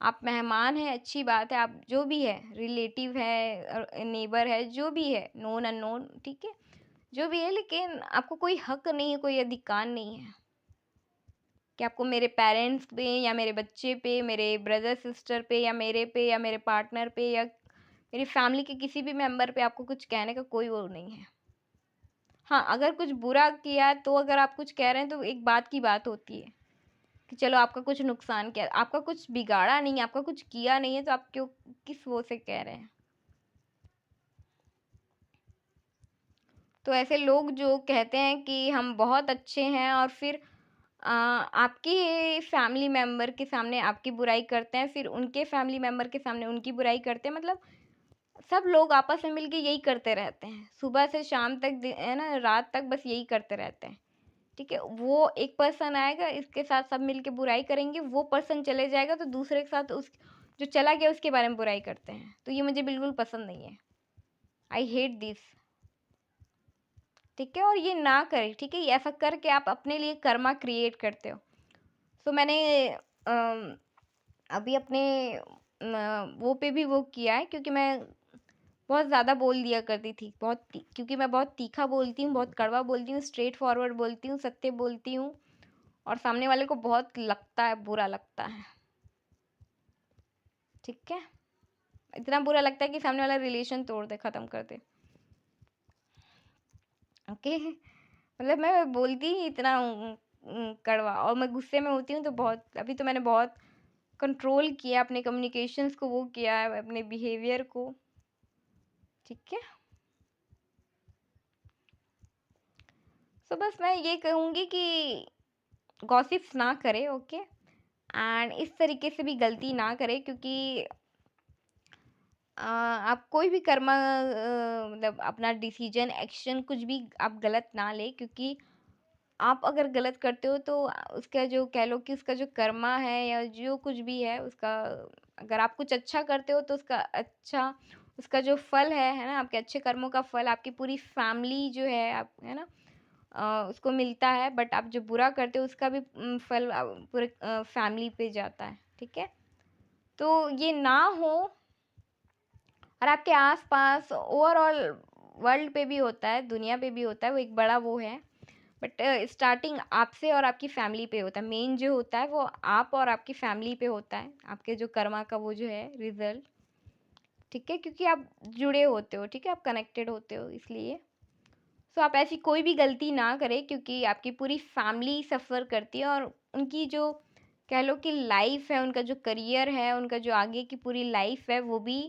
आप मेहमान हैं, अच्छी बात है, आप जो भी है, रिलेटिव है, नेबर है, जो भी है, नोन अननोन, ठीक है, जो भी है, लेकिन आपको कोई हक नहीं है, कोई अधिकार नहीं है कि आपको मेरे पेरेंट्स पे या मेरे बच्चे पे, मेरे ब्रदर सिस्टर पे या मेरे पार्टनर पे या मेरी फैमिली के किसी भी मेंबर पे आपको कुछ कहने का कोई वो नहीं है। हाँ, अगर कुछ बुरा किया तो अगर आप कुछ कह रहे हैं तो एक बात की बात होती है कि चलो आपका कुछ नुकसान किया, आपका कुछ बिगाड़ा नहीं है, आपका कुछ किया नहीं है, तो आप क्यों, किस वो से कह रहे हैं? तो ऐसे लोग जो कहते हैं कि हम बहुत अच्छे हैं और फिर आपकी फैमिली मेंबर के सामने आपकी बुराई करते हैं, फिर उनके फैमिली मेंबर के सामने उनकी बुराई करते हैं, मतलब सब लोग आपस में मिलके यही करते रहते हैं, सुबह से शाम तक, है ना, रात तक, बस यही करते रहते हैं, ठीक है। वो एक पर्सन आएगा, इसके साथ सब मिलके बुराई करेंगे, वो पर्सन चले जाएगा तो दूसरे के साथ, उस जो चला गया उसके बारे में बुराई करते हैं। तो ये मुझे बिल्कुल पसंद नहीं है। I hate this. ठीक है? और ये ना करें, ठीक है? ऐसा करके आप अपने लिए कर्मा क्रिएट करते हो। तो मैंने अम, अभी अपने वो पे भी वो किया है, क्योंकि मैं बहुत ज़्यादा बोल दिया करती थी। क्योंकि मैं बहुत तीखा बोलती हूँ, बहुत कड़वा बोलती हूँ, स्ट्रेट फॉरवर्ड बोलती हूँ, सत्य बोलती हूँ, और सामने वाले को बहुत लगता है, बुरा लगता है। ठीक है? इतना बुरा लगता है कि सामने वाला रिलेशन तोड़ दे, ख़त्म कर दे। ओके? मतलब मैं बोलती ही इतना हूँ कड़वा, और मैं गुस्से में होती हूँ तो बहुत। अभी तो मैंने बहुत कंट्रोल किया अपने कम्युनिकेशंस को, वो किया है अपने बिहेवियर को। ठीक है? तो बस मैं ये कहूँगी कि गॉसिप्स ना करें, ओके? एंड इस तरीके से भी गलती ना करें, क्योंकि आप कोई भी कर्मा मतलब अपना डिसीजन, एक्शन कुछ भी आप गलत ना लें, क्योंकि आप अगर गलत करते हो तो उसका जो कह लो कि उसका जो कर्मा है या जो कुछ भी है उसका, अगर आप कुछ अच्छा करते हो तो उसका अच्छा, उसका जो फल है ना, आपके अच्छे कर्मों का फल आपकी पूरी फैमिली जो है आप, है ना, उसको मिलता है। बट आप जो बुरा करते हो उसका भी फल पूरे फैमिली पे जाता है। ठीक है? तो ये ना हो, और आपके आस-पास ओवरऑल वर्ल्ड पे भी होता है, दुनिया पे भी होता है, वो एक बड़ा वो है। बट स्टार्टिंग आपसे और आपकी फैमिली पे होता है। मेन जो होता है वो आप और आपकी फैमिली पे होता है, आपके जो कर्मा का वो जो है रिज़ल्ट। ठीक है? क्योंकि आप जुड़े होते हो, ठीक है? आप कनेक्टेड होते हो इसलिए। सो आप ऐसी कोई भी गलती ना करें, क्योंकि आपकी पूरी फैमिली सफ़र करती है, और उनकी जो कह लो कि लाइफ है, उनका जो करियर है, उनका जो आगे की पूरी लाइफ है, वो भी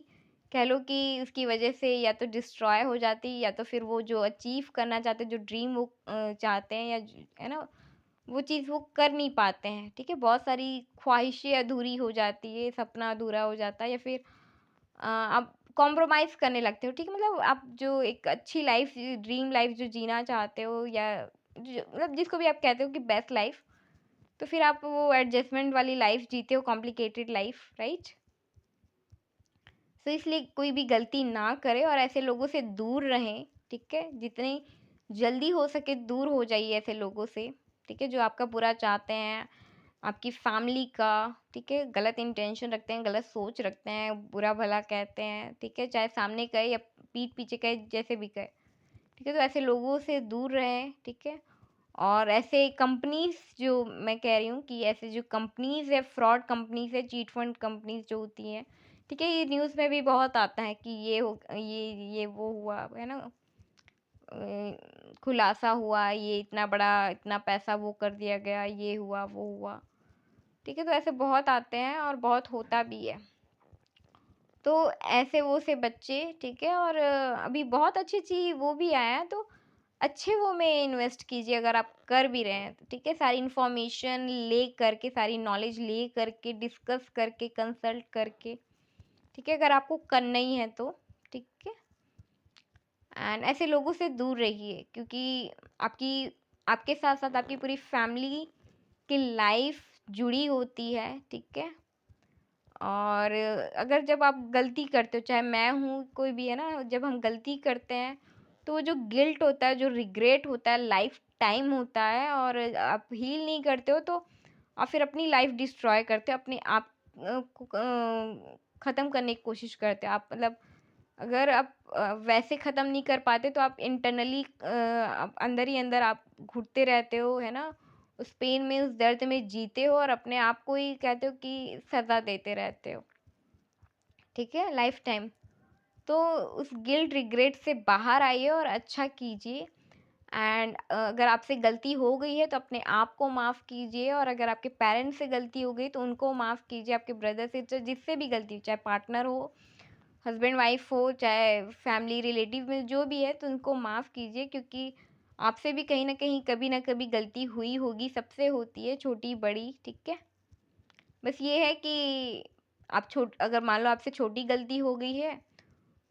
कह लो कि उसकी वजह से या तो डिस्ट्रॉय हो जाती है, या तो फिर वो जो अचीव करना चाहते हैं, जो ड्रीम वो चाहते हैं, या है ना, वो चीज़ वो कर नहीं पाते हैं। ठीक है? बहुत सारी ख्वाहिशें अधूरी हो जाती है, सपना अधूरा हो जाता है, या फिर आप कॉम्प्रोमाइज़ करने लगते हो। ठीक है? मतलब आप जो एक अच्छी लाइफ़, ड्रीम लाइफ़ जो जीना चाहते हो, या जो मतलब जिसको भी आप कहते हो कि बेस्ट लाइफ़, तो फिर आप वो एडजस्टमेंट वाली लाइफ़ जीते हो, कॉम्प्लिकेटेड लाइफ़, राइट? तो इसलिए कोई भी गलती ना करें और ऐसे लोगों से दूर रहें। ठीक है? जितनी जल्दी हो सके दूर हो जाइए ऐसे लोगों से। ठीक है? जो आपका बुरा चाहते हैं, आपकी फैमिली का, ठीक है, गलत इंटेंशन रखते हैं, गलत सोच रखते हैं, बुरा भला कहते हैं। ठीक है? चाहे सामने कहे या पीठ पीछे कहे, जैसे भी कहे। ठीक है? तो ऐसे लोगों से दूर रहें। ठीक है? और ऐसे कंपनीज़, जो मैं कह रही हूँ कि ऐसे जो कंपनीज़ है, फ्रॉड कंपनीज़ है, चीट फंड कंपनीज़ जो होती हैं, ठीक है? ये न्यूज़ में भी बहुत आता है कि ये वो हुआ, है ना? खुलासा हुआ, ये इतना बड़ा, इतना पैसा वो कर दिया गया, ये हुआ, वो हुआ। ठीक है? तो ऐसे बहुत आते हैं और बहुत होता भी है। तो ऐसे वो से बच्चे, ठीक है? और अभी बहुत अच्छी-अच्छी वो भी आया है, तो अच्छे वो में इन्वेस्ट कीजिए अगर आप कर भी रहे हैं तो। ठीक है? सारी इन्फॉर्मेशन ले करके, सारी नॉलेज ले करके, डिस्कस करके, कंसल्ट करके, ठीक है? अगर आपको करना ही है तो, ठीक है? एंड ऐसे लोगों से दूर रहिए, क्योंकि आपकी आपके साथ-साथ आपकी पूरी फैमिली की लाइफ जुड़ी होती है। ठीक है? और अगर जब आप गलती करते हो, चाहे मैं हूँ, कोई भी है ना, जब हम गलती करते हैं तो वो जो गिल्ट होता है, जो रिग्रेट होता है, लाइफ टाइम होता है, और आप हील नहीं करते हो तो आप फिर अपनी लाइफ डिस्ट्रॉय करते हो, अपने आप को ख़त्म करने की कोशिश करते हो आप। मतलब अगर आप वैसे ख़त्म नहीं कर पाते तो आप इंटरनली आप अंदर ही अंदर आप घुटते रहते हो, है ना? उस पेन में, उस दर्द में जीते हो, और अपने आप को ही कहते हो कि सज़ा देते रहते हो। ठीक है? Life time. तो उस गिल्ट, रिग्रेट से बाहर आइए और अच्छा कीजिए। एंड अगर आपसे गलती हो गई है तो अपने आप को माफ़ कीजिए, और अगर आपके पेरेंट्स से गलती हो गई तो उनको माफ़ कीजिए, आपके ब्रदर से, जिससे भी गलती हो, चाहे पार्टनर हो, हस्बैंड वाइफ हो, चाहे फैमिली रिलेटिव में जो भी है, तो उनको माफ़ कीजिए, क्योंकि आपसे भी कहीं न कहीं कभी न कभी गलती हुई होगी, सबसे होती है, छोटी-बड़ी। ठीक है? बस ये है कि आप अगर मान लो आपसे छोटी गलती हो गई है,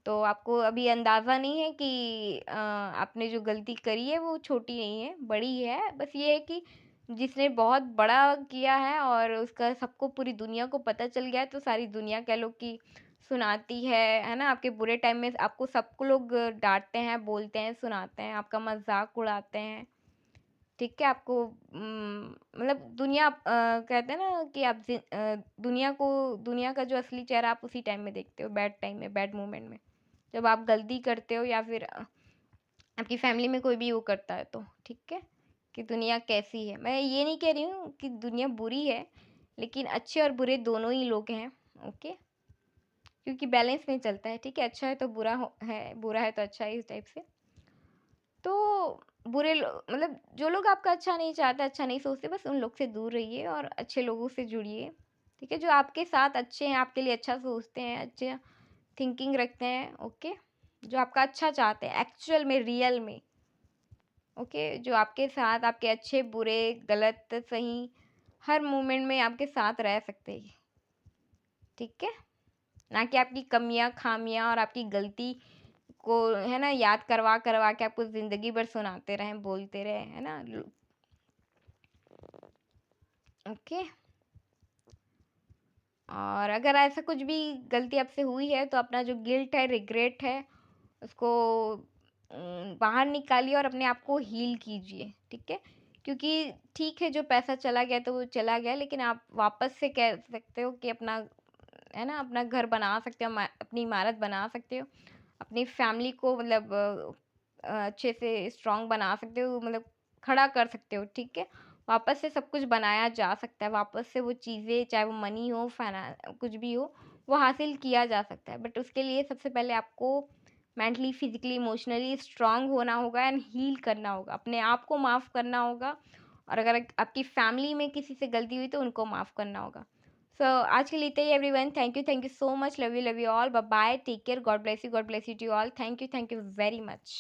तो आपको अभी अंदाज़ा नहीं है कि आपने जो गलती करी है वो छोटी नहीं है, बड़ी है। बस ये है कि जिसने बहुत बड़ा किया है और उसका सबको, पूरी दुनिया को पता चल गया है, तो सारी दुनिया कह लो कि सुनाती है ना? आपके बुरे टाइम में आपको सबको लोग डाँटते हैं, बोलते हैं, सुनाते हैं, आपका मज़ाक उड़ाते हैं, ठीक है? आपको मतलब दुनिया कहते हैं ना कि आप दुनिया का जो असली चेहरा आप उसी टाइम में देखते हो, बैड टाइम में, बैड मोमेंट में। जब आप गलती करते हो या फिर आपकी फैमिली में कोई भी वो करता है तो, ठीक है? कि दुनिया कैसी है। मैं ये नहीं कह रही हूँ कि दुनिया बुरी है, लेकिन अच्छे और बुरे दोनों ही लोग हैं, ओके? क्योंकि बैलेंस में चलता है, ठीक है? अच्छा है तो बुरा है तो अच्छा है, इस टाइप से। तो मतलब जो लोग आपका अच्छा नहीं चाहते, अच्छा नहीं सोचते, बस उन लोग से दूर रहिए और अच्छे लोगों से जुड़िए, ठीक है? जो आपके साथ अच्छे हैं, आपके लिए अच्छा सोचते हैं, अच्छे थिंकिंग रखते हैं, ओके? जो आपका अच्छा चाहते हैं, एक्चुअल में, रियल में, ओके? जो आपके साथ आपके अच्छे, बुरे, गलत, सही हर मोमेंट में आपके साथ रह सकते हैं, ठीक है? ना कि आपकी कमियाँ, खामियाँ और आपकी गलती को है ना याद करवा करवा के आपको ज़िंदगी भर सुनाते रहें, बोलते रहें, है ना? ओके। और अगर ऐसा कुछ भी गलती आपसे हुई है तो अपना जो गिल्ट है, रिग्रेट है, उसको बाहर निकालिए और अपने आप को हील कीजिए, ठीक है? क्योंकि ठीक है जो पैसा चला गया तो वो चला गया, लेकिन आप वापस से कह सकते हो कि अपना है ना अपना घर बना सकते हो, अपनी इमारत बना सकते हो, अपनी फैमिली को मतलब अच्छे से स्ट्रॉन्ग बना सकते हो, मतलब खड़ा कर सकते हो, ठीक है? वापस से सब कुछ बनाया जा सकता है, वापस से वो चीज़ें चाहे वो मनी हो, कुछ भी हो, वो हासिल किया जा सकता है। बट उसके लिए सबसे पहले आपको मेंटली, फिज़िकली, इमोशनली स्ट्रॉन्ग होना होगा एंड हील करना होगा, अपने आप को माफ़ करना होगा और अगर आपकी फैमिली में किसी से गलती हुई तो उनको माफ़ करना होगा। सो आज के लिए इतना ही everyone. Thank you so much. Love you all. Bye bye. Take care. God bless you to all. Thank you very much.